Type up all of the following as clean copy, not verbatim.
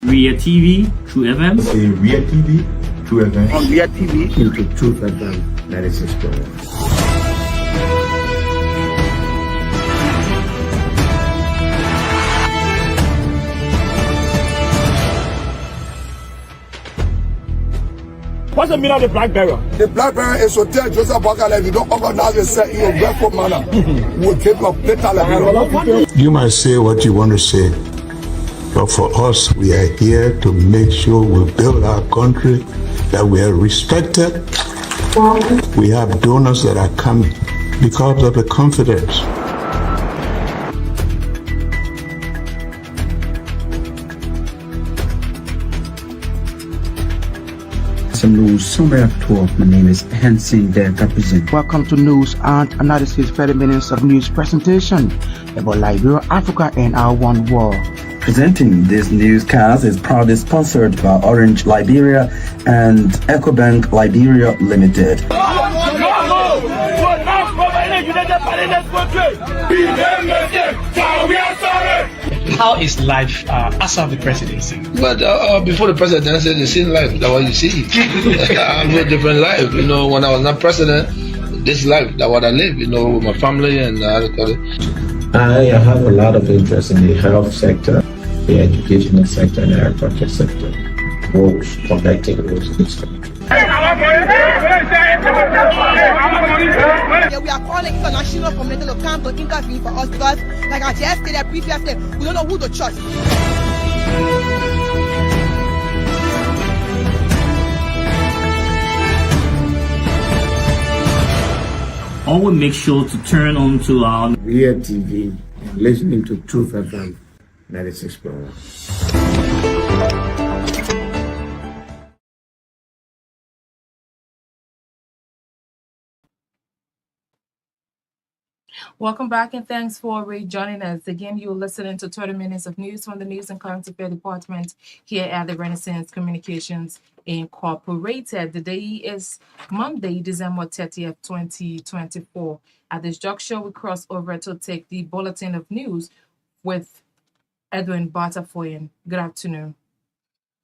Ria TV, True FM. Say Ria TV, True FM. On Ria TV, into True FM 96.1. What's the meaning of the black barrier? The black barrier is to tell Joseph Walker if you don't organize yourself in a respectful manner, we'll take your paper like You might say what you want to say, but for us, we are here to make sure we build our country, that we are respected. We have donors that are coming because of the confidence. Some news summary of 12. My name is Hansen Delta Present. Welcome to News and Analysis 30 minutes of news presentation about Liberia, Africa, and our one world. Presenting this newscast is proudly sponsored by Orange Liberia and EcoBank Liberia Limited. How is life after the presidency? But before the presidency, the same life, that's what you see. I live a different life. You know, when I was not president, this life, that's what I live, you know, with my family and I have a lot of interest in the health sector, the educational sector, and the agriculture sector. Roads, connecting roads in this country. Yeah, we are calling international community to come to intervene for us because, like I just stated previously, we don't know who to trust. Always make sure to turn on to our Ria TV and listening to True FM 96.1. Welcome back and thanks for rejoining us. Again, you're listening to 30 minutes of news from the News and Current Affairs Department here at the Renaissance Communications Incorporated. The day is Monday, December 30th, 2024. At this juncture, we cross over to take the bulletin of news with Edwin Batafoyan. Good afternoon.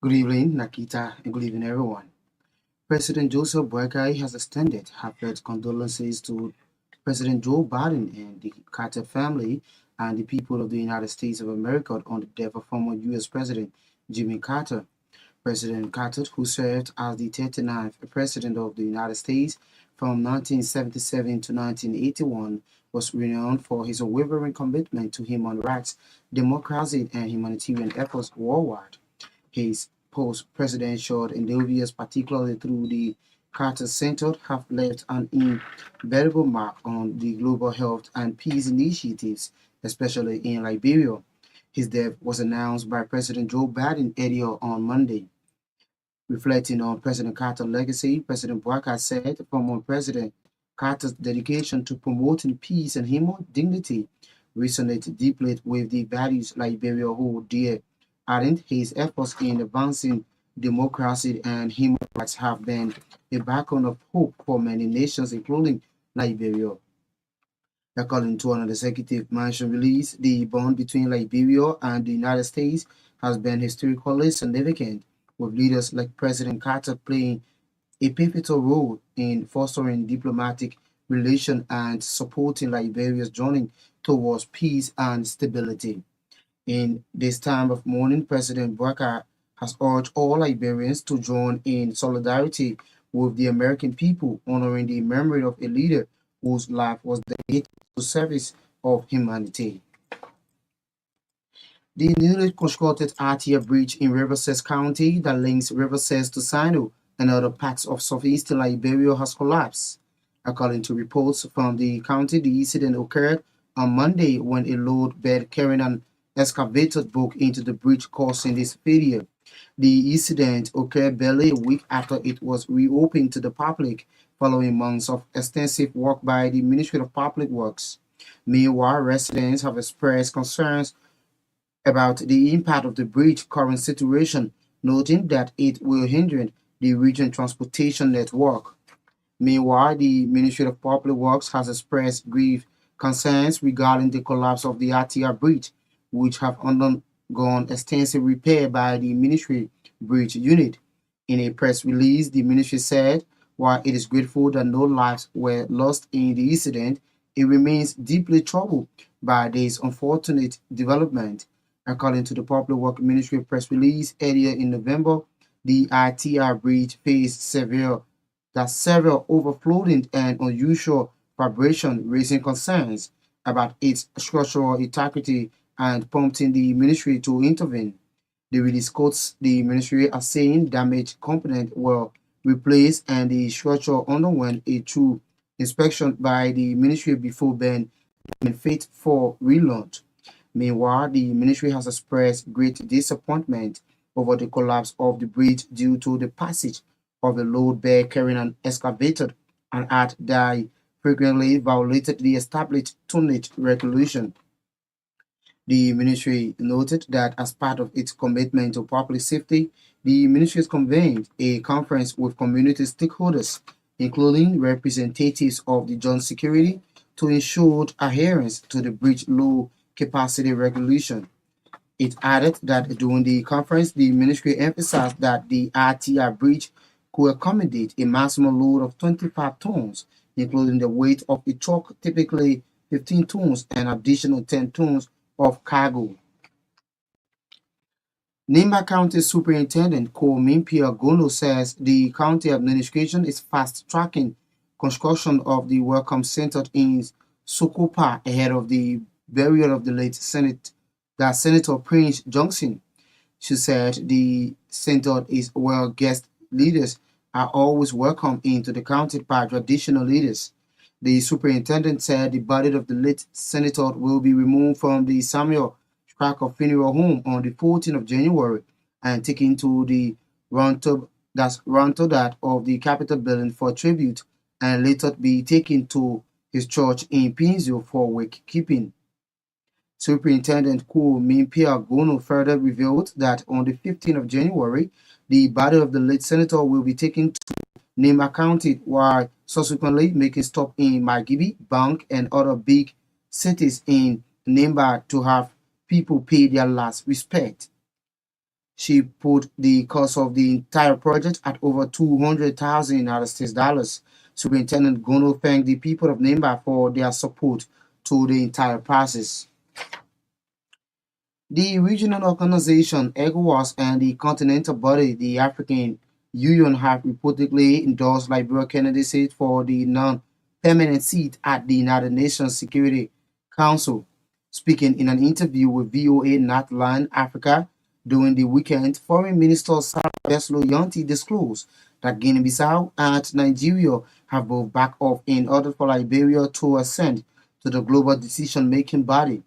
Good evening, Naketa, and good evening, everyone. President Joseph Boakai has extended heartfelt condolences to President Joe Biden and the Carter family and the people of the United States of America on the death of former U.S. President Jimmy Carter. President Carter, who served as the 39th President of the United States from 1977 to 1981, was renowned for his unwavering commitment to human rights, democracy, and humanitarian efforts worldwide. His post-presidential endeavors, particularly through the Carter Center, have left an indelible mark on the global health and peace initiatives, especially in Liberia. His death was announced by President Joe Biden earlier on Monday. Reflecting on President Carter's legacy, President Boakai said former President Carter's dedication to promoting peace and human dignity resonated deeply with the values Liberia hold dear, adding his efforts in advancing democracy and human rights have been a beacon of hope for many nations, including Liberia. According to an executive mansion release, the bond between Liberia and the United States has been historically significant, with leaders like President Carter playing a pivotal role in fostering diplomatic relations and supporting Liberia's journey towards peace and stability. In this time of mourning, President Boakai has urged all Liberians to join in solidarity with the American people, honoring the memory of a leader whose life was dedicated to service of humanity. The newly constructed RTA bridge in Riverside County that links Riverside to Sino and other parts of southeastern Liberia has collapsed. According to reports from the county, the incident occurred on Monday when a load bed carrying an excavator broke into the bridge, causing this failure. The incident occurred barely a week after it was reopened to the public following months of extensive work by the Ministry of Public Works. Meanwhile, residents have expressed concerns about the impact of the bridge's current situation, noting that it will hinder the region transportation network. Meanwhile, the Ministry of Public Works has expressed grave concerns regarding the collapse of the RTR bridge, which have undergone extensive repair by the ministry bridge unit. In a press release, the ministry said, while it is grateful that no lives were lost in the incident, it remains deeply troubled by this unfortunate development. According to the Public Works Ministry press release earlier in November, the ITR bridge faced several overflowing and unusual vibration, raising concerns about its structural integrity and prompting the ministry to intervene. The release quotes the ministry as saying damaged components were replaced and the structure underwent a true inspection by the ministry before being fit for relaunch. Meanwhile, the ministry has expressed great disappointment over the collapse of the bridge due to the passage of a load bear carrying an excavator and act that frequently violated the established tonnage regulation. The ministry noted that as part of its commitment to public safety, the ministry has convened a conference with community stakeholders, including representatives of the joint security, to ensure adherence to the bridge low capacity regulation. It added that during the conference, the ministry emphasized that the RTR bridge could accommodate a maximum load of 25 tons, including the weight of a truck, typically 15 tons, and additional 10 tons of cargo. Nimba County Superintendent Myean Gono says the county administration is fast-tracking construction of the Welcome Center in Sokopa ahead of the burial of the late Senator Prince Johnson. She said the center is where guest leaders are always welcome into the county by traditional leaders. The superintendent said the body of the late senator will be removed from the Samuel Cracker Funeral Home on the 14th of January and taken to the Ronto that of the Capitol building for tribute and later be taken to his church in Pinzio for wakekeeping. Superintendent Myean Gono further revealed that on the 15th of January, the body of the late senator will be taken to Nimba County while subsequently making stop in Margibi, Bank, and other big cities in Nimba to have people pay their last respect. She put the cost of the entire project at over $200,000. Superintendent Gono thanked the people of Nimba for their support to the entire process. The regional organization ECOWAS and the continental body, the African Union, have reportedly endorsed Liberia candidacy for the non-permanent seat at the United Nations Security Council. Speaking in an interview with VOA Nightline Africa during the weekend, Foreign Minister Sarah Beslo Yanti disclosed that Guinea-Bissau and Nigeria have both backed off in order for Liberia to ascend to the global decision-making body.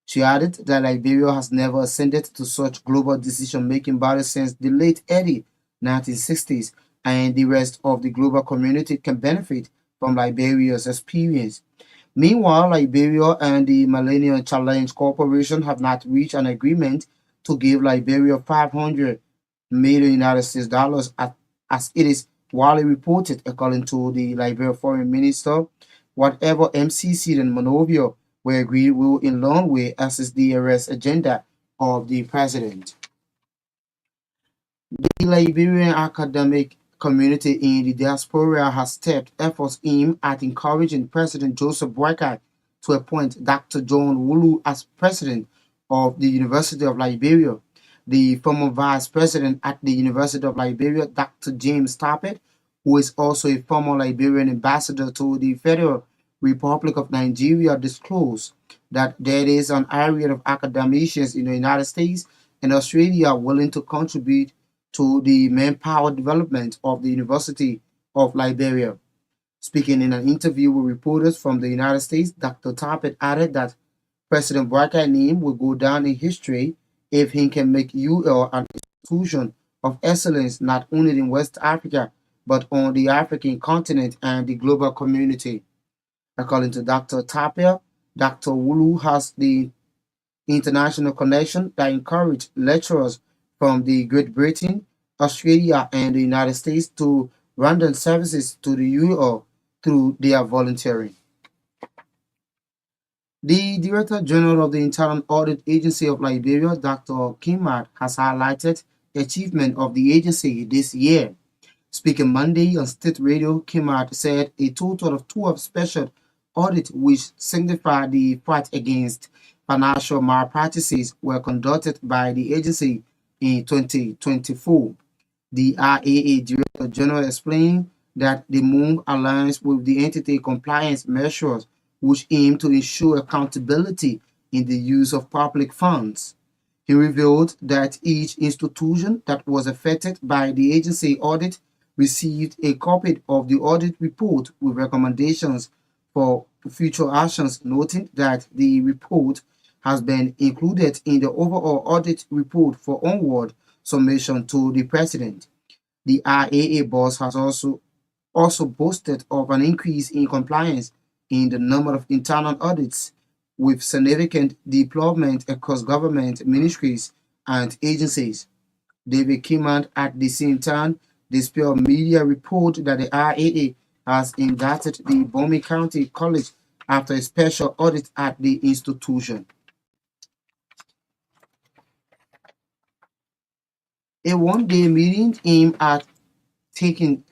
She added that Liberia has never ascended to such global decision-making body since the late early 1960s, and the rest of the global community can benefit from Liberia's experience. Meanwhile, Liberia and the Millennium Challenge Corporation have not reached an agreement to give Liberia $500 million as it is widely reported, according to the Liberia Foreign Minister. Whatever MCC and Monrovia will agree will in long way assist the arrest agenda of the president. The Liberian academic community in the diaspora has stepped efforts aimed at encouraging President Joseph Boakai to appoint Dr. John Wulu as president of the University of Liberia. The former vice president at the University of Liberia, Dr. James Tappet, who is also a former Liberian ambassador to the Federal Republic of Nigeria, disclosed that there is an area of academicians in the United States and Australia willing to contribute to the manpower development of the University of Liberia. Speaking in an interview with reporters from the United States, Dr. Tappet added that President Boakai's name will go down in history if he can make UL an institution of excellence not only in West Africa, but on the African continent and the global community. According to Dr. Tapia, Dr. Wulu has the international connection that encourage lecturers from the Great Britain, Australia, and the United States to render services to the UL through their volunteering. The Director General of the Internal Audit Agency of Liberia, Dr. Kimad, has highlighted the achievement of the agency this year. Speaking Monday on State Radio, Kimad said a total of 12 special audits, which signify the fight against financial malpractices, were conducted by the agency in 2024. The RAA Director General explained that the move aligns with the entity compliance measures which aim to ensure accountability in the use of public funds. He revealed that each institution that was affected by the agency audit received a copy of the audit report with recommendations for future actions, noting that the report has been included in the overall audit report for onward submission to the President. The RAA boss has also boasted of an increase in compliance in the number of internal audits, with significant deployment across government ministries and agencies. David Kimand, at the same time, dispelled media report that the RAA has indicted the Bomi County College after a special audit at the institution. A one-day meeting aimed at taking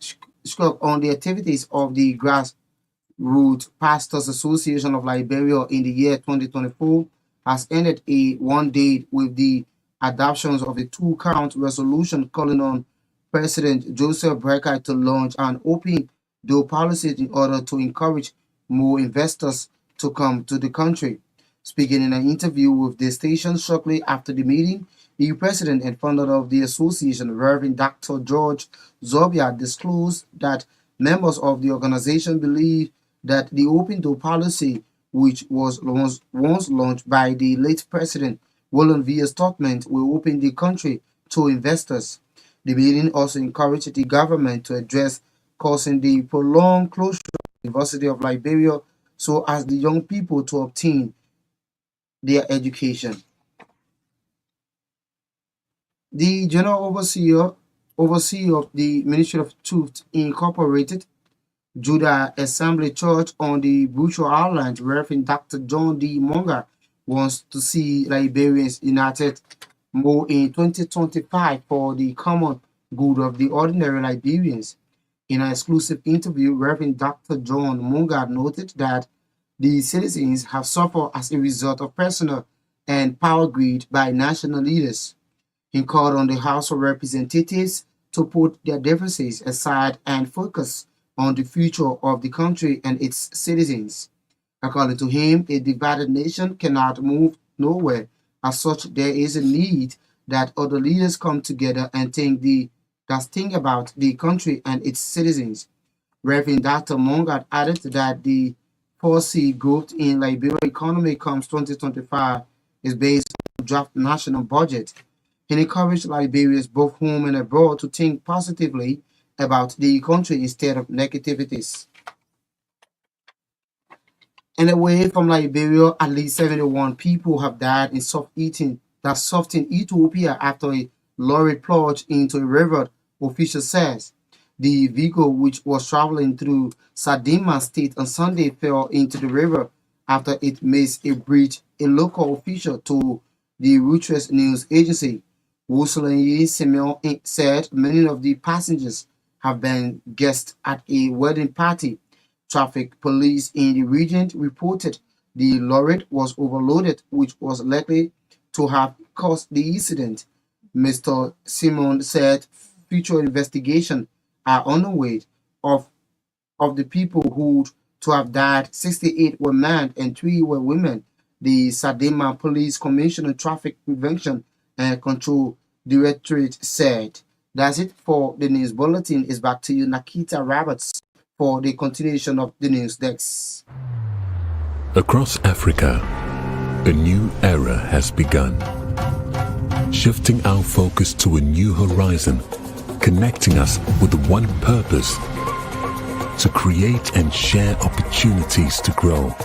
stock on the activities of the Grassroots Pastors Association of Liberia in the year 2024 has ended a one day with the adoptions of a two-count resolution calling on President Joseph Boakai to launch an open door policy in order to encourage more investors to come to the country. Speaking in an interview with the station shortly after the meeting, the president and founder of the association, Reverend Dr. George Zobia, disclosed that members of the organization believe that the open door policy, which was once launched by the late president William V. Stockman, will open the country to investors. The meeting also encouraged the government to address causing the prolonged closure of the University of Liberia so as the young people to obtain their education. The General Overseer of the Ministry of Truth Incorporated, Judah Assembly Church on the Butcher Island, Reverend Dr. John D. Monga, wants to see Liberians united more in 2025 for the common good of the ordinary Liberians. In an exclusive interview, Reverend Dr. John Monga noted that the citizens have suffered as a result of personal and power greed by national leaders. He called on the House of Representatives to put their differences aside and focus on the future of the country and its citizens. According to him, a divided nation cannot move nowhere. As such, there is a need that other leaders come together and think about the country and its citizens. Reverend Dr. Mongat added that the policy growth in Liberia economy comes 2025 is based on the draft national budget. He encouraged Liberians both home and abroad to think positively about the country instead of negativities. And away from Liberia, at least 71 people have died in suffocating Ethiopia after a lorry plunged into a river, official says. The vehicle, which was traveling through Sadima State on Sunday, fell into the river after it missed a bridge, a local official told the Reuters news agency. Wosolenyi Simeon said many of the passengers have been guests at a wedding party. Traffic police in the region reported the lorry was overloaded, which was likely to have caused the incident. Mr. Simon said future investigations are underway. Of the people who to have died, 68 were men and 3 were women. The Sadima Police Commissioner Traffic Prevention and Control Directorate said. That's it for the news bulletin. It's back to you, Naketa Roberts, for the continuation of the news desk. Across Africa, a new era has begun, shifting our focus to a new horizon, connecting us with one purpose: to create and share opportunities to grow.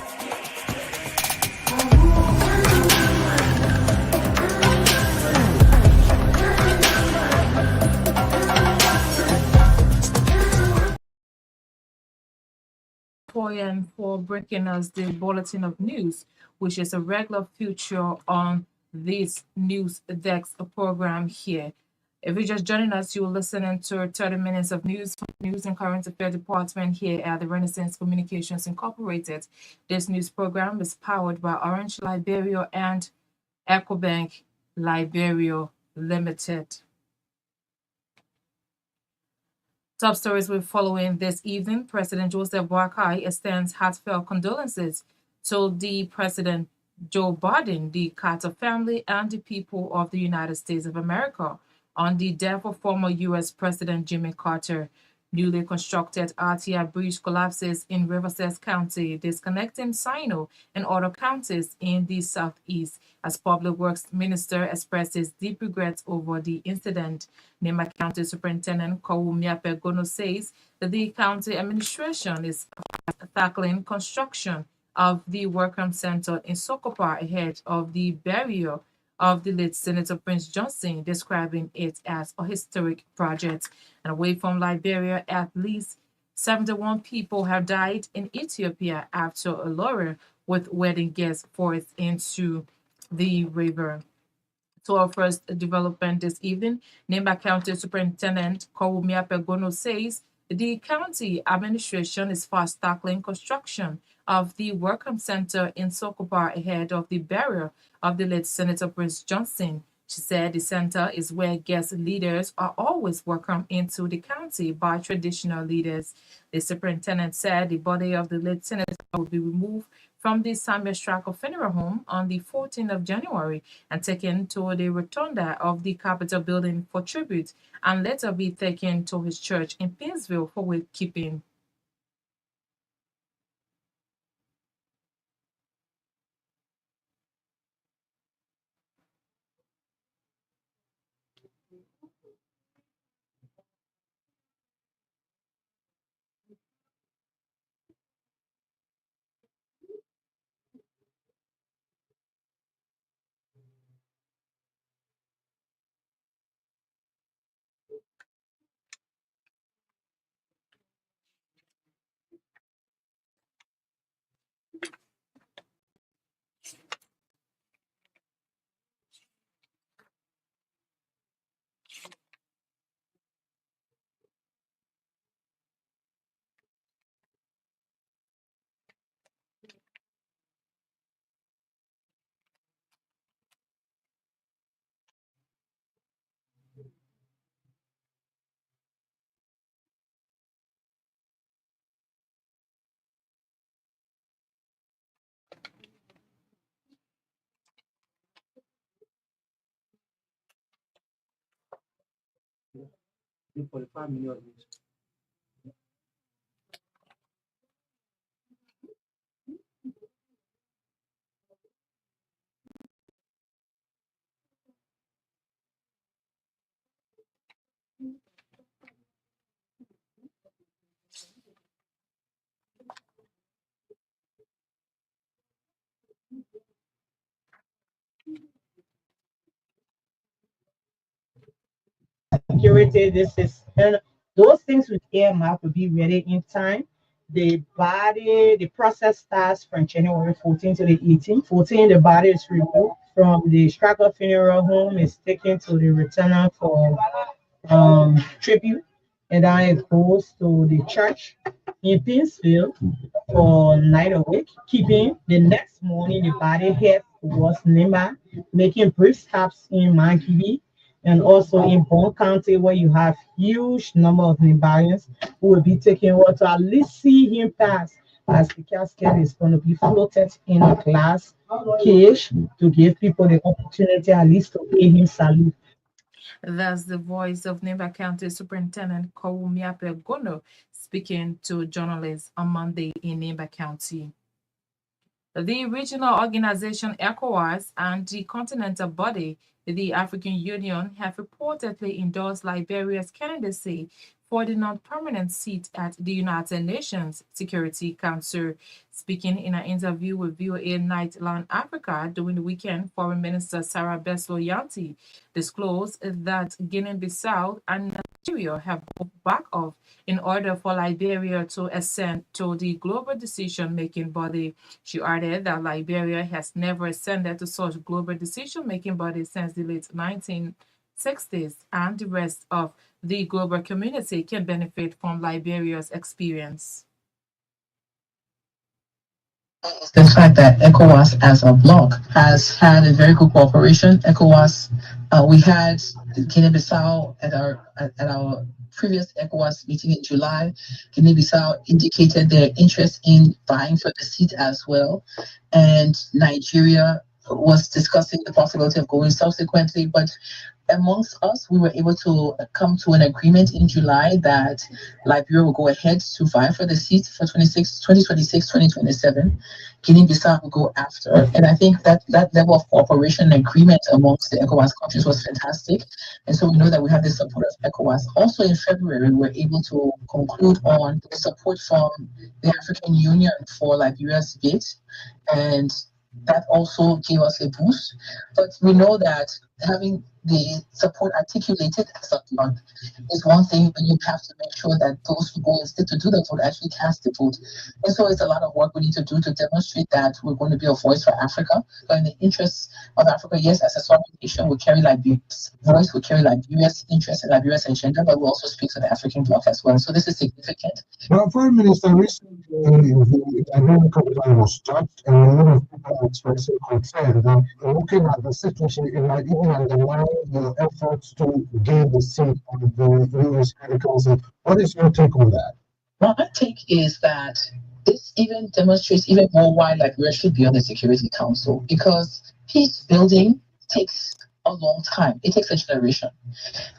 Koyan for breaking us the bulletin of news, which is a regular feature on this News Desk program here. If you're just joining us, you're listening to 30 minutes of news from the News and Current Affairs Department here at the Renaissance Communications Incorporated. This news program is powered by Orange Liberia and EcoBank Liberia Limited. Top stories we're following this evening. President Joseph Boakai extends heartfelt condolences to the President Joe Biden, the Carter family, and the people of the United States of America on the death of former U.S. President Jimmy Carter. Newly constructed RTI bridge collapses in Riverside County, disconnecting Sino and other counties in the southeast, as Public Works Minister expresses deep regrets over the incident. Nema County Superintendent Kawumiape Gono says that the county administration is tackling construction of the Welcome Center in Sokopa ahead of the burial of the late Senator Prince Johnson, describing it as a historic project. And away from Liberia, at least 71 people have died in Ethiopia after a lorry with wedding guests forced into the river. To our first development this evening, Nemba County Superintendent Kawumiape Gono says the county administration is fast tackling construction of the Welcome Center in Sokopa ahead of the burial of the late Senator Prince Johnson. She said the center is where guest leaders are always welcomed into the county by traditional leaders. The superintendent said the body of the late senator will be removed from the Samuel Stracker Funeral Home on the 14th of January and taken to the rotunda of the Capitol building for tribute, and later be taken to his church in Painesville for wakekeeping. Security, this is, and those things with AMR to be ready in time. The process starts from January 14 to the 18th. 14, the body is removed from the Stracker Funeral Home, is taken to the returner for tribute, and then it goes to the church in Painesville for night of wake keeping. The next morning, the body heads towards Nimba, making brief stops in Mankibi and also in Bond County, where you have huge number of Nimbarians who will be taking over to at least see him pass, as the casket is going to be floated in a glass cage to give people the opportunity at least to pay him salute. That's the voice of Nemba County Superintendent Kawumiape Gono speaking to journalists on Monday in Nemba County. The regional organization ECOWAS and the continental body, the African Union, have reportedly endorsed Liberia's candidacy for the non-permanent seat at the United Nations Security Council. Speaking in an interview with VOA Nightline Africa during the weekend, Foreign Minister Sarah Besloyanti disclosed that Guinea-Bissau and Nigeria have backed off in order for Liberia to ascend to the global decision-making body. She added that Liberia has never ascended to such global decision-making body since the late 1960s, and the rest of the global community can benefit from Liberia's experience. The fact that ECOWAS as a bloc has had a very good cooperation. ECOWAS, we had Guinea-Bissau at our previous ECOWAS meeting in July. Guinea-Bissau indicated their interest in vying for the seat as well, and Nigeria was discussing the possibility of going subsequently, but amongst us, we were able to come to an agreement in July that Liberia will go ahead to vie for the seat for 2026-2027. Guinea-Bissau will go after. And I think that level of cooperation and agreement amongst the ECOWAS countries was fantastic. And so we know that we have the support of ECOWAS. Also in February, we were able to conclude on the support from the African Union for Liberia's bid. And that also gave us a boost. But we know that having the support articulated as a bloc is one thing, but you have to make sure that those who go instead to do the vote actually cast the vote. And so it's a lot of work we need to do to demonstrate that we're going to be a voice for Africa. But in the interests of Africa, yes, as a sovereign nation, we carry Liberia's voice, we carry Liberia's interest and Liberia's agenda, but we also speak to the African bloc as well. So this is significant. Now, Foreign Minister, recently the Liberian capital was touched, and a lot of people are expressing concern that looking at the situation, it might even undermine your efforts to gain the seat on the U.S. Security Council. What is your take on that? My take is that this even demonstrates even more why Liberia should be on the Security Council, because peace building takes a long time. It takes a generation.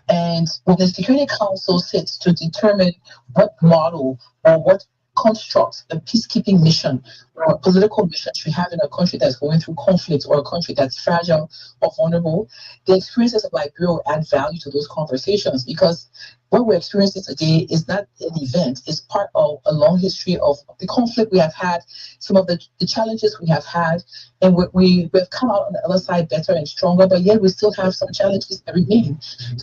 And when the Security Council sits to determine what model or what construct a peacekeeping mission or a political mission should have in a country that's going through conflict or a country that's fragile or vulnerable, the experiences of Liberia will add value to those conversations, because what we're experiencing today is not an event, it's part of a long history of the conflict we have had, some of the challenges we have had, and we've come out on the other side better and stronger, but yet we still have some challenges that remain.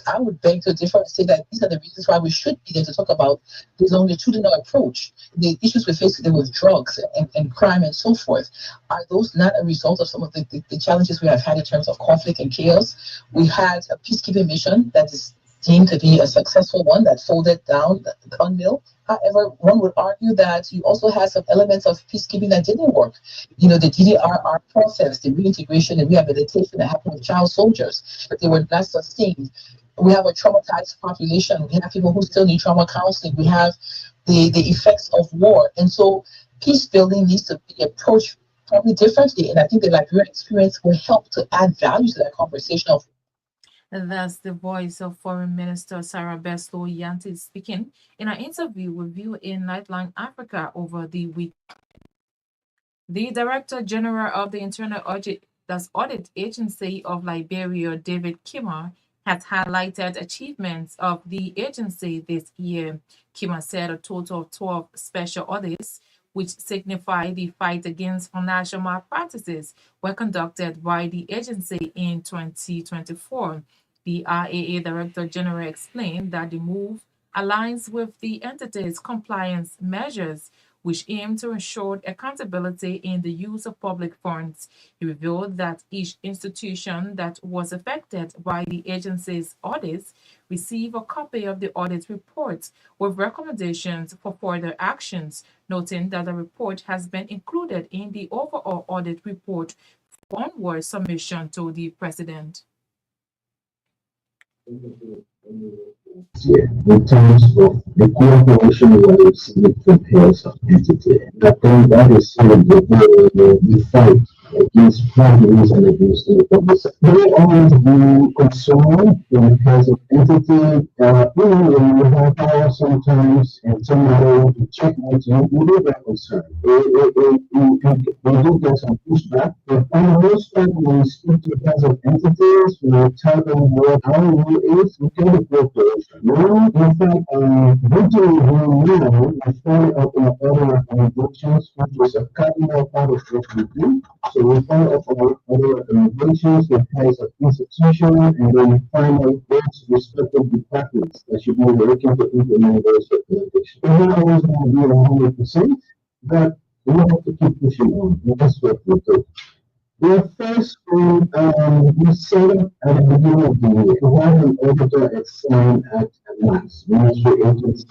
I would beg to differ and say that these are the reasons why we should be there to talk about the longitudinal approach, the issues we face today with drugs and crime and so forth. Are those not a result of some of the challenges we have had in terms of conflict and chaos? We had a peacekeeping mission that is deemed to be a successful one that folded down the UNMIL. However, one would argue that you also had some elements of peacekeeping that didn't work. You know, the DDRR process, the reintegration and rehabilitation that happened with child soldiers, but they were not sustained. We have a traumatized population. We have people who still need trauma counseling. We have the effects of war. And so peace building needs to be approached probably differently. And I think the Liberian experience will help to add value to that conversation of. And that's the voice of Foreign Minister Sarah Besloyanti speaking in an interview with VOA Nightline Africa over the week. The Director General of the Internal Audit Agency of Liberia, David Kimmer, has highlighted achievements of the agency this year. Kimmer said a total of 12 special audits, which signify the fight against financial malpractices, were conducted by the agency in 2024. The RAA Director General explained that the move aligns with the entity's compliance measures, which aim to ensure accountability in the use of public funds. He revealed that each institution that was affected by the agency's audits received a copy of the audit report with recommendations for further actions, noting that the report has been included in the overall audit report for onward submission to the President. In terms of the cooperation with the health of entity, I think that is sort of the fight these problems and abuse to the public. They always be concerned when it has an entity, when you have sometimes and somebody to check with you, you do get concerned. We do get some pushback, but on the most part, when we speak to present entities, we tell them what our role is, we can be cooperation. Now, in fact, virtually now, we follow up on other recommendations, which is a cardinal part of what we do. So we follow up on other recommendations that has an institution, and then we find out those respective departments that should be working to implement those recommendations. We're not always going to be 100%, but we have to keep pushing on. And that's what we do. The first thing we set up at the beginning of the year, we have an auditor assigned at MAS, Ministry Agency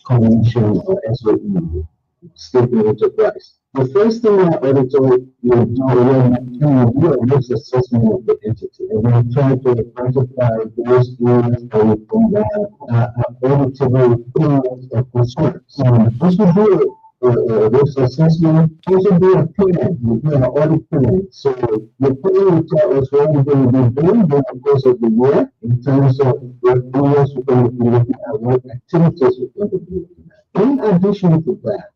Convention or SOE, State Enterprise. The first thing our auditor will do when we do a risk assessment of the entity, and we try to identify those areas that we think are auditable areas of concern. So once we do risk assessment, also do a plan, we do an audit plan. So the plan will tell us what we're going to be doing during the course of the year in terms of what areas we're going to be looking at, what activities we're going to be looking at. In addition to that,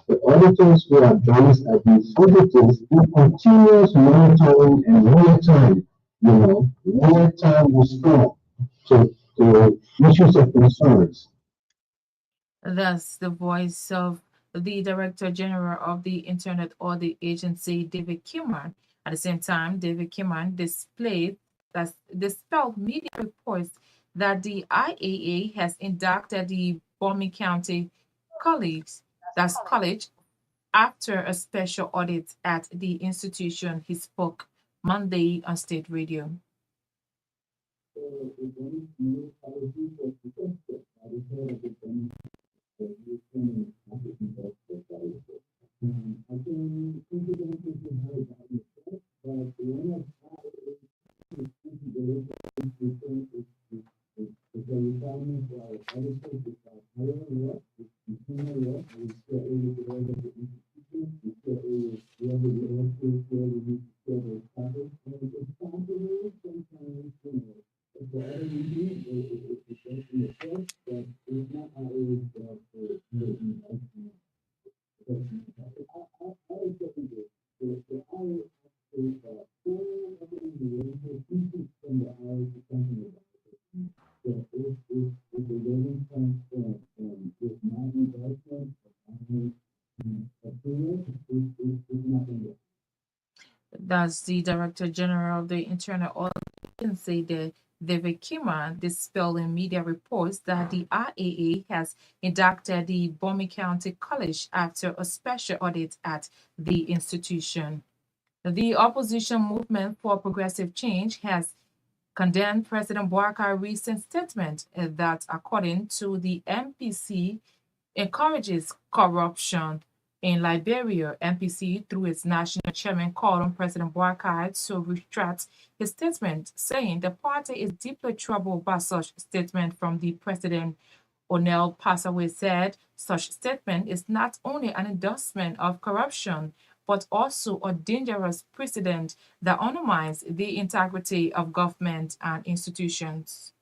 the auditors who are based at these auditors do continuous monitoring and real-time, real-time response to issues of concerns. That's the voice of the Director General of the Internet Audit Agency, David Kimman. At the same time, David Kimman dispelled media reports that the IAA has inducted the Bomi County College after a special audit at the institution. He spoke Monday on state radio. That's the Director General of the Internal Audit Agency, David Kimman, dispelling media reports that the IAA has inducted the Bomi County College after a special audit at the institution. The opposition movement for progressive change has condemned President Boubacar's recent statement that, according to the MPC, encourages corruption in Liberia. MPC, through its national chairman, called on President Boubacar to retract his statement, saying the party is deeply troubled by such statement from the president. O'Neill Passaway said such statement is not only an endorsement of corruption, but also a dangerous precedent that undermines the integrity of government and institutions.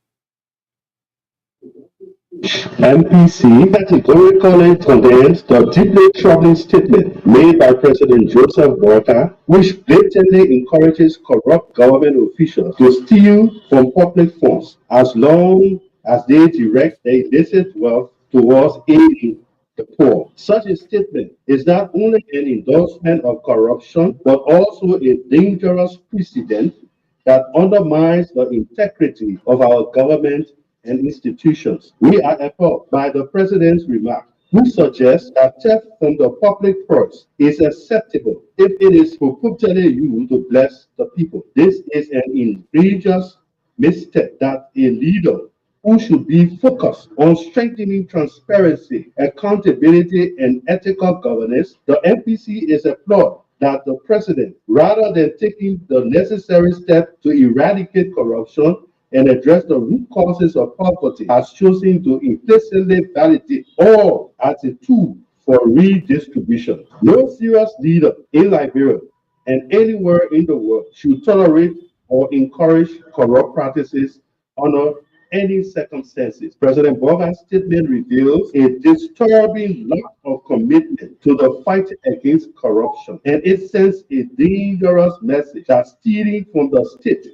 MPC categorically condemns the deeply troubling statement made by President Joseph Boubacar, which blatantly encourages corrupt government officials to steal from public funds as long as they direct their illicit wealth towards aiding the poor. Such a statement is not only an endorsement of corruption, but also a dangerous precedent that undermines the integrity of our government and institutions. We are appalled by the President's remark, who suggests that theft from the public purse is acceptable if it is purportedly used to bless the people. This is an egregious misstep that a leader who should be focused on strengthening transparency, accountability, and ethical governance, the MPC is applauded that the President, rather than taking the necessary steps to eradicate corruption and address the root causes of poverty, has chosen to implicitly validate all as a tool for redistribution. No serious leader in Liberia and anywhere in the world should tolerate or encourage corrupt practices under any circumstances. President Boga's statement reveals a disturbing lack of commitment to the fight against corruption, and it sends a dangerous message that stealing from the state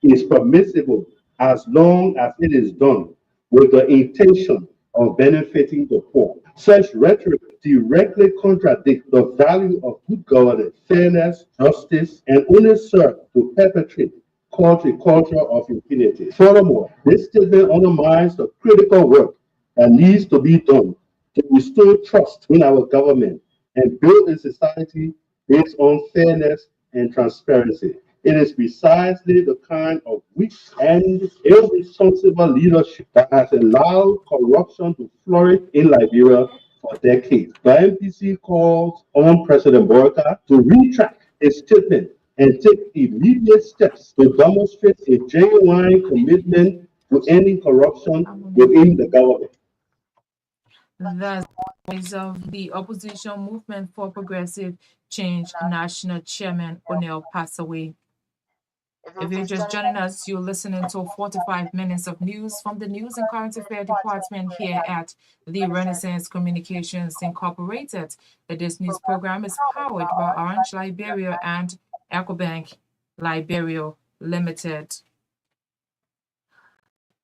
is permissible as long as it is done with the intention of benefiting the poor. Such rhetoric directly contradicts the value of good governance, fairness, justice, and only serve to perpetrate a culture of impunity. Furthermore, this statement undermines the critical work that needs to be done to restore trust in our government and build a society based on fairness and transparency. It is precisely the kind of weak and irresponsible leadership that has allowed corruption to flourish in Liberia for decades. The MPC calls on President Borka to retract his statement and take immediate steps to demonstrate a genuine commitment to ending corruption within the government. The voice of the opposition movement for progressive change national chairman O'Neill passed away. If you're just joining us, you're listening to 45 minutes of news from the News and Current Affairs Department here at the Renaissance Communications Incorporated. This news program is powered by Orange Liberia and EcoBank Liberia Limited.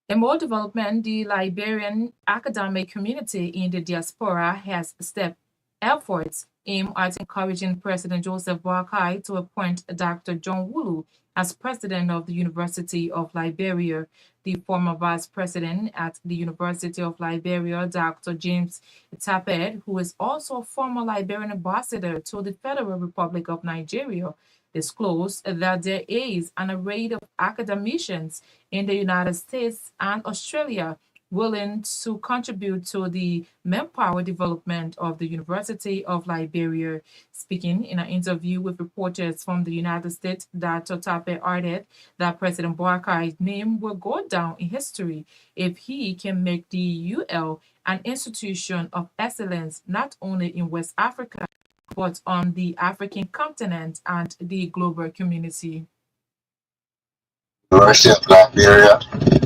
In more development, the Liberian academic community in the diaspora has stepped efforts aimed at encouraging President Joseph Boakai to appoint Dr. John Wulu as president of the University of Liberia. The former vice president at the University of Liberia, Dr. James Taped, who is also a former Liberian ambassador to the Federal Republic of Nigeria, disclosed that there is an array of academicians in the United States and Australia willing to contribute to the manpower development of the University of Liberia. Speaking in an interview with reporters from the United States, Dr. Tape added that President Boakai's name will go down in history if he can make the UL an institution of excellence not only in West Africa, but on the African continent and the global community. University of Liberia,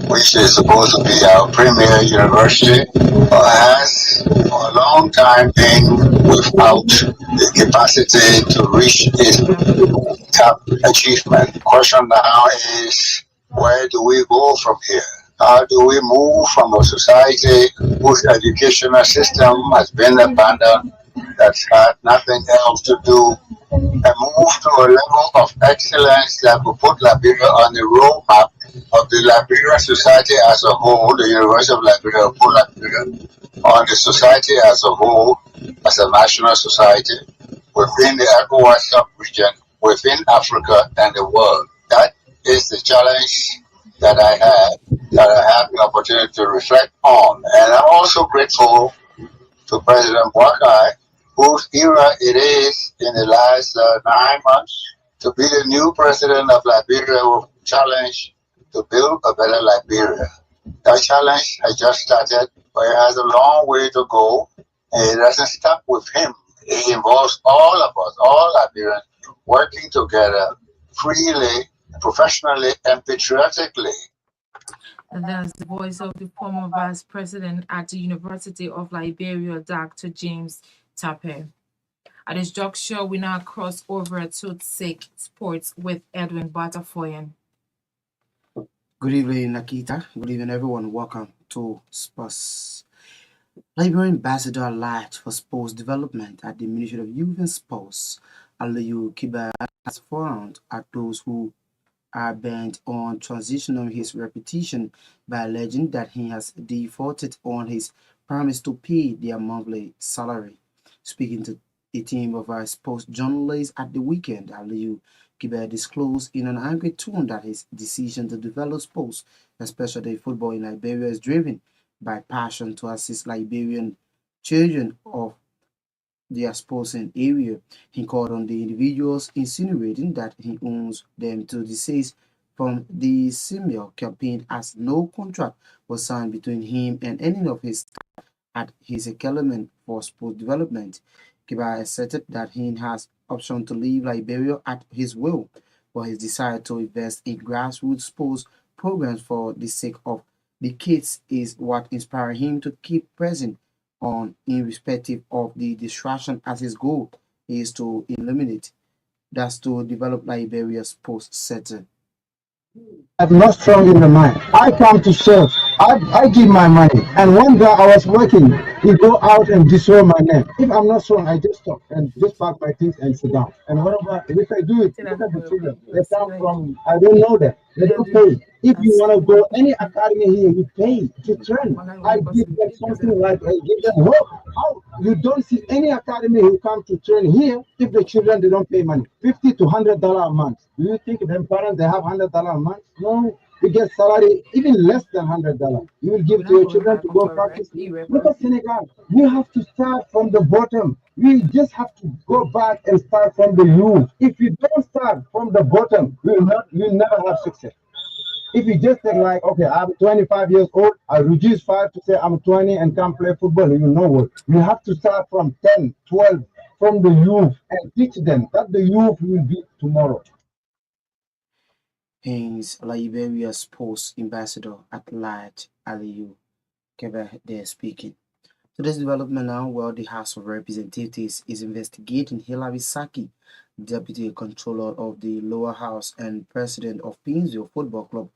which is supposed to be our premier university, has for a long time been without the capacity to reach its top achievement. The question now is, where do we go from here? How do we move from a society whose educational system has been abandoned, that's had nothing else to do, and move to a level of excellence that will put Liberia on the roadmap of the Liberian society as a whole, the University of Liberia will put Liberia on the society as a whole, as a national society, within the ECOWAS sub-region, within Africa and the world. That is the challenge that I have the opportunity to reflect on. And I'm also grateful to President Boakai, whose era it is in the last 9 months to be the new president of Liberia with a challenge to build a better Liberia. That challenge has just started, but it has a long way to go, and it doesn't stop with him. It involves all of us, all Liberians, working together freely, professionally, and patriotically. That's the voice of the former vice president at the University of Liberia, Dr. James Tape. At this juncture, we now cross over to SIC Sports with Edwin Batafoyan. Good evening, Naketa. Good evening, everyone. Welcome to Sports. Liberian Ambassador Allied for Sports Development at the Ministry of Youth and Sports, Aliyu Kiba, has frowned at those who are bent on transitioning his reputation by alleging that he has defaulted on his promise to pay their monthly salary. Speaking to a team of sports journalists at the weekend, Aliyu Kiba disclosed in an angry tone that his decision to develop sports, especially football in Liberia, is driven by passion to assist Liberian children of their sporting area. He called on the individuals, insinuating that he owns them to desist from the similar campaign as no contract was signed between him and any of his staff at his element for sport development. Kiba asserted that he has option to leave Liberia at his will, but his desire to invest in grassroots sports programs for the sake of the kids is what inspired him to keep pressing on irrespective of the distraction, as his goal is to eliminate, that's to develop Liberia's sports sector. I'm not strong in the mind. I come to serve. I give my money. And one day I was working, he go out and destroy my name. If I'm not strong, I just stop and just pack my things and sit down. And whatever, if I do it, look at the children. They come from, I don't know them. They don't pay. If you want to go any academy here, you pay to train. I give them something like, I give them hope. How you don't see any academy who come to train here if the children they don't pay money, $50 to $100 a month. Do you think them parents they have $100 a month? No, you get salary even less than $100. You will give to your children to go practice. Look at Senegal. We have to start from the bottom. We just have to go back and start from the youth. If you don't start from the bottom, you'll never have success. If you just think like, okay, I'm 25 years old, I reduce 5 to say I'm 20 and can't play football, you know what? You have to start from 10, 12, from the youth and teach them that the youth will be tomorrow. Hence, Liberia's sports ambassador at large, Aliyu Kebe, there speaking. So this development now, well, the House of Representatives is investigating Hilary Saki, Deputy Controller of the Lower House and President of Pinsville Football Club,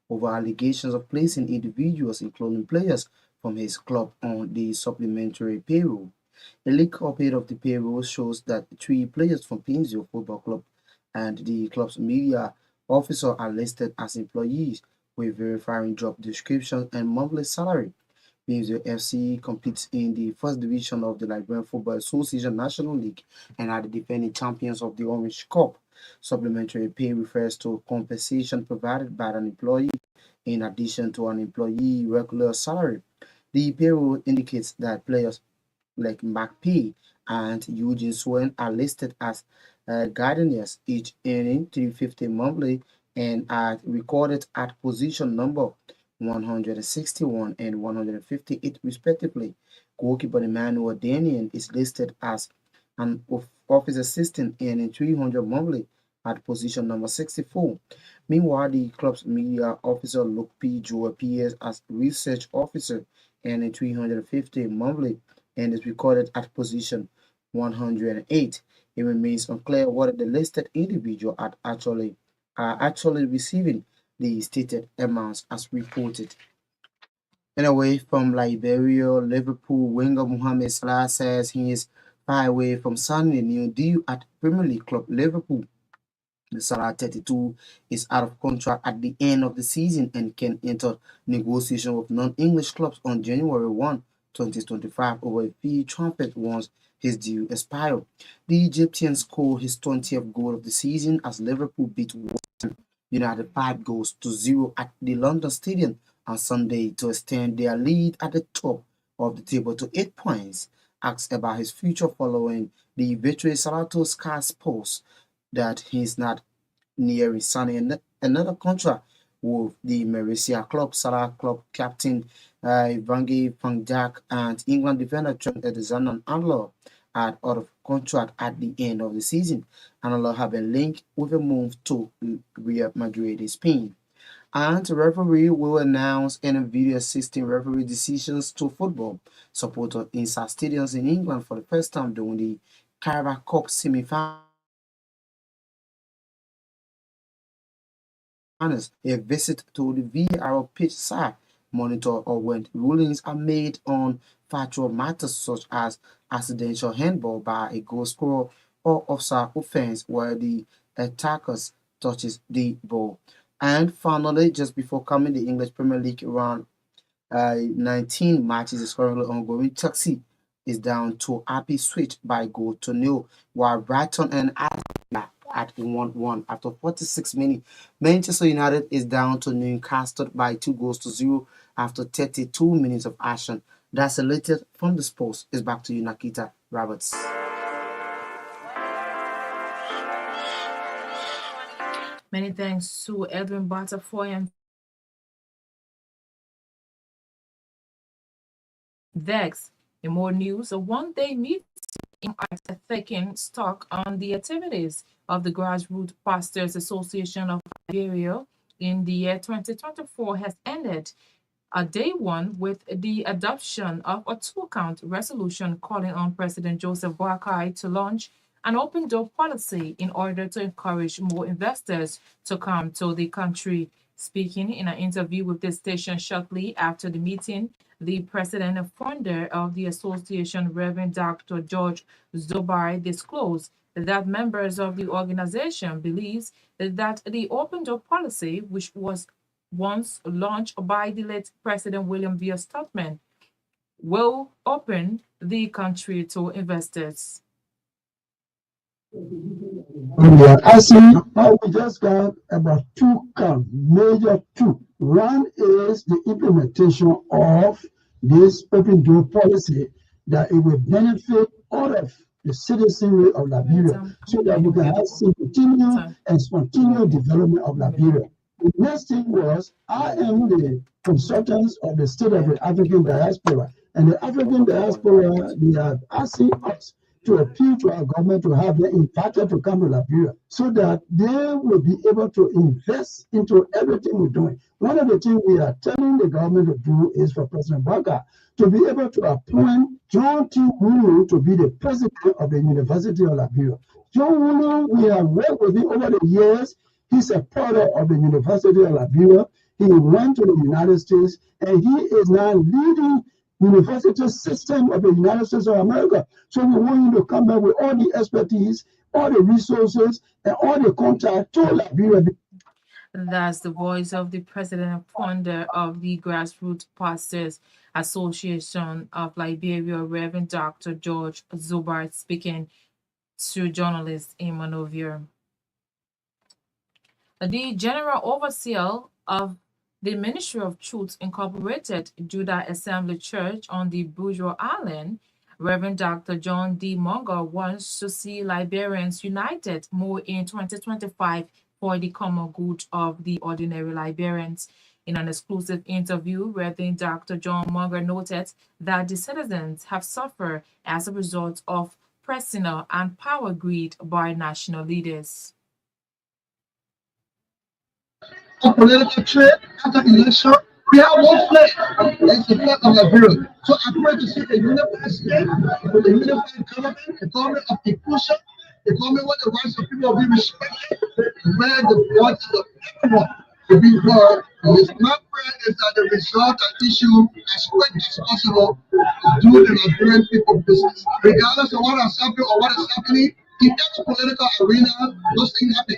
over allegations of placing individuals, including players, from his club on the supplementary payroll. A leaked copy of the payroll shows that 3 players from Pinsville Football Club and the club's media officer are listed as employees with verifying job descriptions and monthly salary. Pinsville FC competes in the first division of the Liberian Football Association National League and are the defending champions of the Orange Cup. Supplementary pay refers to compensation provided by an employee in addition to an employee regular salary. The payroll indicates that players like McP and Eugene Swen are listed as gardeners, each earning 350 monthly and are recorded at position number 161 and 158 respectively. Goalkeeper Emmanuel Daniel is listed as an office assistant earning 300 monthly at position number 64. Meanwhile, the club's media officer Luke P. Joe appears as research officer earning 350 monthly and is recorded at position 108. It remains unclear whether the listed individual are actually receiving the stated amounts as reported. Anyway, from Liberia, Liverpool winger Mohamed Salah says he is far away from signing a new deal at Premier League club Liverpool. The Salah 32 is out of contract at the end of the season and can enter negotiation with non-English clubs on January 1, 2025 over a fee trumpet once his deal expires. The Egyptian scored his 20th goal of the season as Liverpool beat West Ham United 5 goals to 0 at the London Stadium on Sunday to extend their lead at the top of the table to 8 points. Asked about his future following the victory, Salah told Sky Sports that he's not near signing another contract with the Malaysia club. Salah club captain Vangi van Dijk and England defender Trent Alexander-Arnold are out of contract at the end of the season. Arnold have been linked with a move to Real Madrid in Spain. And referee will announce any video assisting referee decisions to football supporters inside stadiums in England for the first time during the Carabao Cup semi-final. A visit to the VAR pitch side monitor or when rulings are made on factual matters such as accidental handball by a goal scorer or offside offense where the attackers touches the ball. And finally, just before coming, the English Premier League round 19 matches is currently ongoing. Chelsea is down to happy switch by goal to nil, while Brighton and Arsenal at 1-1 after 46 minutes. Manchester United is down to Newcastle by 2 goals to 0 after 32 minutes of action. That's the latest from the sports. It's back to you, Naketa Roberts. Many thanks to Edwin Butterfoy and Vex. In more news, a one-day meeting aimed at taking stock on the activities of the Grassroots Pastors Association of Liberia in the year 2024 has ended day one with the adoption of a two-count resolution calling on President Joseph Boakai to launch an open door policy in order to encourage more investors to come to the country. Speaking in an interview with this station shortly after the meeting, the president and founder of the association, Reverend Dr. George Zobai, disclosed that members of the organization believes that the open door policy, which was once launched by the late President William V. Stockman, will open the country to investors. Yeah, I see now we just got about two counts, major two. One is the implementation of this open door policy that it will benefit all of the citizenry of Liberia so that we can have continued and spontaneous development of Liberia. The next thing was I am the consultants of the state of the African diaspora, and the African diaspora, they are asking us to appeal to our government to have them impacted to come to Liberia so that they will be able to invest into everything we're doing. One of the things we are telling the government to do is for President Baga to be able to appoint John T. Wulu to be the president of the University of Liberia. John Wulu, we have worked with him over the years. He's a product of the University of Liberia. He went to the United States and he is now leading university system of the United States of America. So we want you to come back with all the expertise, all the resources, and all the contact to Liberia. That's the voice of the president and founder of the Grassroots Pastors Association of Liberia, Reverend Dr. George Zobar, speaking to journalists in Monrovia. The General Overseer of the Ministry of Truth Incorporated Judah Assembly Church on the Bourgeois Island, Reverend Dr. John D. Munger, wants to see Liberians united more in 2025 for the common good of the ordinary Liberians. In an exclusive interview, Reverend Dr. John Munger noted that the citizens have suffered as a result of personal and power greed by national leaders. Political trade after election, we have one flag. That's the flag of Liberia. So I pray to see a unified state with a unified government, a government of inclusion, a government where the rights of people will be respected, where the voices of everyone will be heard. My prayer is that the result and issue as quick as possible to do the Liberian people business. Regardless of what has happened or what is happening, in every political arena, those things happen.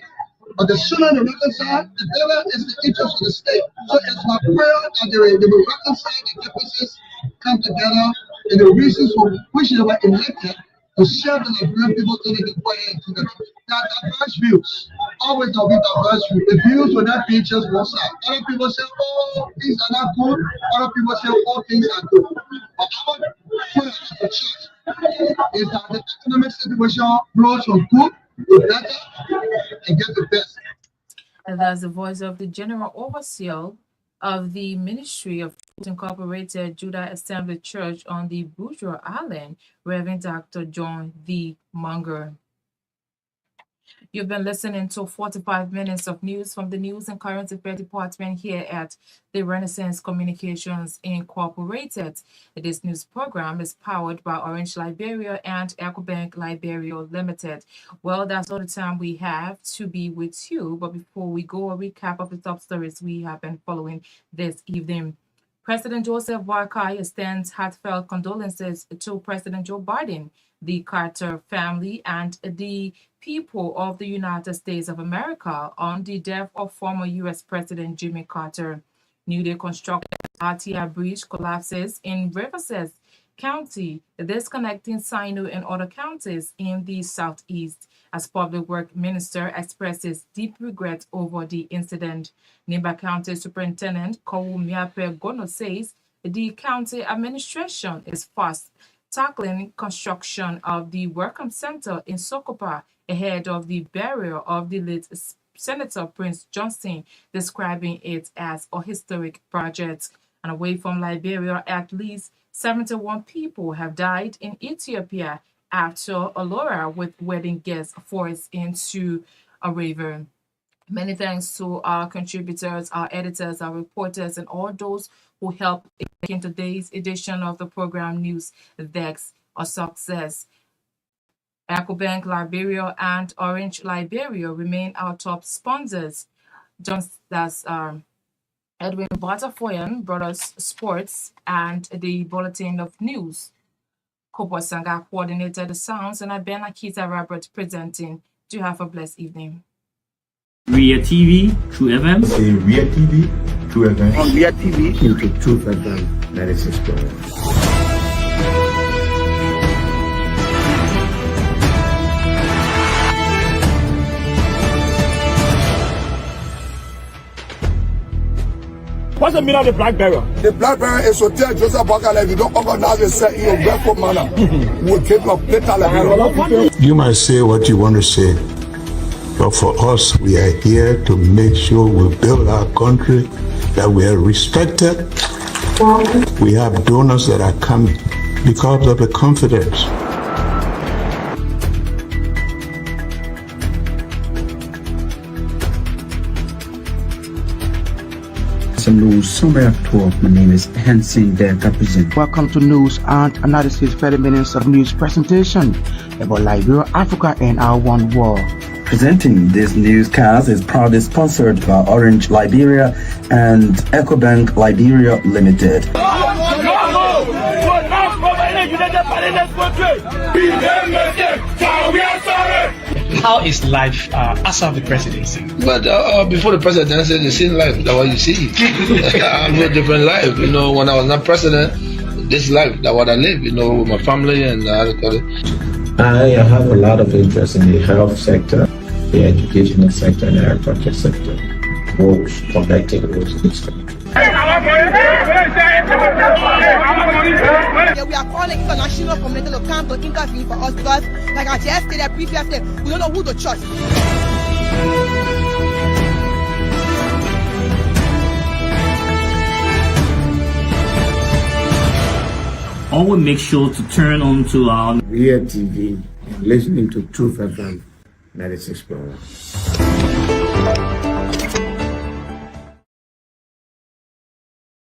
But the sooner they reconcile, the better is the interest of the state. So it's my prayer that they will reconcile the differences, come together, and the reasons for which they were elected to serve the Liberian people so they can go ahead and do that. There are diverse views. Always there will be diverse views. The views will not be just one side. Other people say, oh, things are not good. Other people say, oh, things are good. But our prayer as a church is that the economic situation grows from good to better and get the best. And that's the voice of the General Overseer of the Ministry of Truth Incorporated Judah Assembly Church on the Bourgeois Island, Reverend Dr. John D. Munger. You've been listening to 45 minutes of news from the News and Current Affairs Department here at the Renaissance Communications Incorporated. This news program is powered by Orange Liberia and EcoBank Liberia Limited. Well, that's all the time we have to be with you. But before we go, a recap of the top stories we have been following this evening. President Joseph Boakai extends heartfelt condolences to President Joe Biden, the Carter family, and the people of the United States of America on the death of former U.S. President Jimmy Carter. Newly constructed RTI bridge collapses in Riverside County, disconnecting Sino and other counties in the southeast, as Public Works Minister expresses deep regret over the incident. Nimba County Superintendent Kowu Miape Gono says the county administration is fast tackling construction of the Welcome Center in Sokopa ahead of the burial of the late Senator Prince Johnson, describing it as a historic project. And away from Liberia, at least 71 people have died in Ethiopia after Alora with wedding guests forced into a raver. Many thanks to our contributors, our editors, our reporters, and all those who helped in today's edition of the program News Desk a success. EcoBank Liberia and Orange Liberia remain our top sponsors. Just as Edwin Batafoyan brought us sports and the bulletin of news. Kopo Sanga coordinated the sounds, and Marka Davis Naketa Roberts presenting. Do have a blessed evening. Ria TV, True FM. Say Ria TV, True FM. On Ria TV, into True FM 96.1. What's the meaning of the black barrier? The black barrier is to tell Joseph Boakai if you don't organize yourself in a respectful manner, we'll keep your plate level. You might say what you want to say, but for us, we are here to make sure we build our country, that we are respected. We have donors that are coming because of the confidence. News summary of 12. My name is Hansen Delta Present. Welcome to News and Analysis 30 minutes of news presentation about Liberia, Africa, and our one world. Presenting this newscast is proudly sponsored by Orange Liberia and EcoBank Liberia Limited. How is life after the presidency? But before the presidency, the same life that what you see. I live a different life. You know, when I was not president, this life that what I live. You know, with my family and I have a lot of interest in the health sector, the educational sector, and the agriculture sector. Roads, connecting roads in this country. Yeah, we are calling international community to come to intervene for us because, like I just stated previously, we don't know who to trust. Always make sure to turn on to our Ria TV and listening to True FM 96.1.